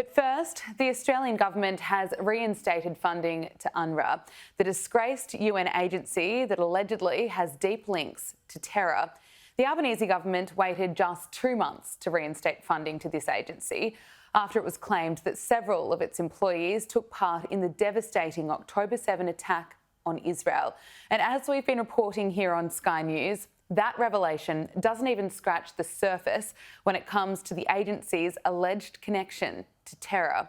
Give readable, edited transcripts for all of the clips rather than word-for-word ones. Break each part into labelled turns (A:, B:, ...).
A: But first, the Australian government has reinstated funding to UNRWA, the disgraced UN agency that allegedly has deep links to terror. The Albanese government waited just 2 months to reinstate funding to this agency after it was claimed that several of its employees took part in the devastating October 7 attack on Israel. And as we've been reporting here on Sky News, that revelation doesn't even scratch the surface when it comes to the agency's alleged connection to terror.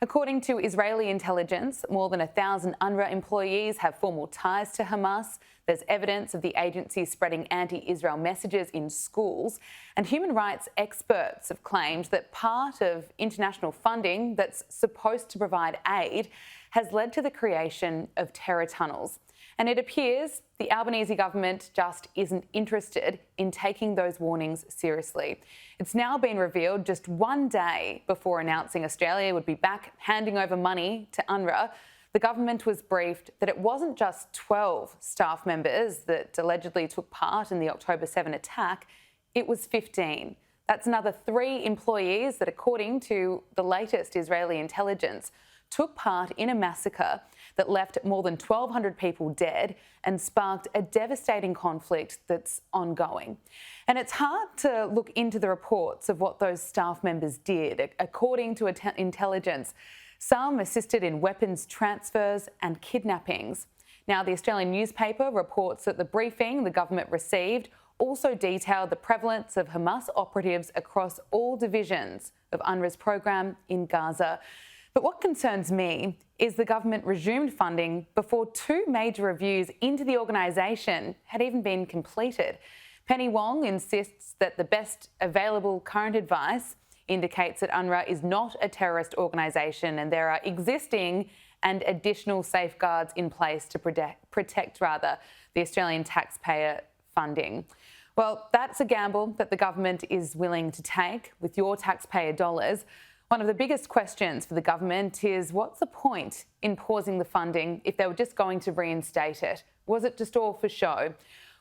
A: According to Israeli intelligence, more than 1,000 UNRWA employees have formal ties to Hamas. There's evidence of the agency spreading anti-Israel messages in schools. And human rights experts have claimed that part of international funding that's supposed to provide aid has led to the creation of terror tunnels. And it appears the Albanese government just isn't interested in taking those warnings seriously. It's now been revealed just 1 day before announcing Australia would be back handing over money to UNRWA. The government was briefed that it wasn't just 12 staff members that allegedly took part in the October 7 attack, it was 15. That's another 3 employees that, according to the latest Israeli intelligence, took part in a massacre that left more than 1,200 people dead and sparked a devastating conflict that's ongoing. And it's hard to look into the reports of what those staff members did. According to intelligence, some assisted in weapons transfers and kidnappings. Now, the Australian newspaper reports that the briefing the government received also detailed the prevalence of Hamas operatives across all divisions of UNRWA's program in Gaza. But what concerns me is the government resumed funding before 2 major reviews into the organisation had even been completed. Penny Wong insists that the best available current advice indicates that UNRWA is not a terrorist organisation and there are existing and additional safeguards in place to protect the Australian taxpayer funding. Well, that's a gamble that the government is willing to take with your taxpayer dollars. One of the biggest questions for the government is what's the point in pausing the funding if they were just going to reinstate it? Was it just all for show?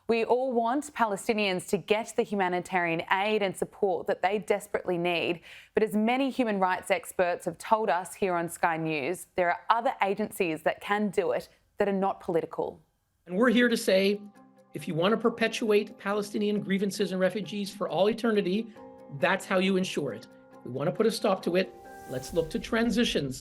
A: We all want Palestinians to get the humanitarian aid and support that they desperately need. But as many human rights experts have told us here on Sky News, there are other agencies that can do it that are not political.
B: And we're here to say, if you want to perpetuate Palestinian grievances and refugees for all eternity, that's how you ensure it. We want to put a stop to it. Let's look to transitions.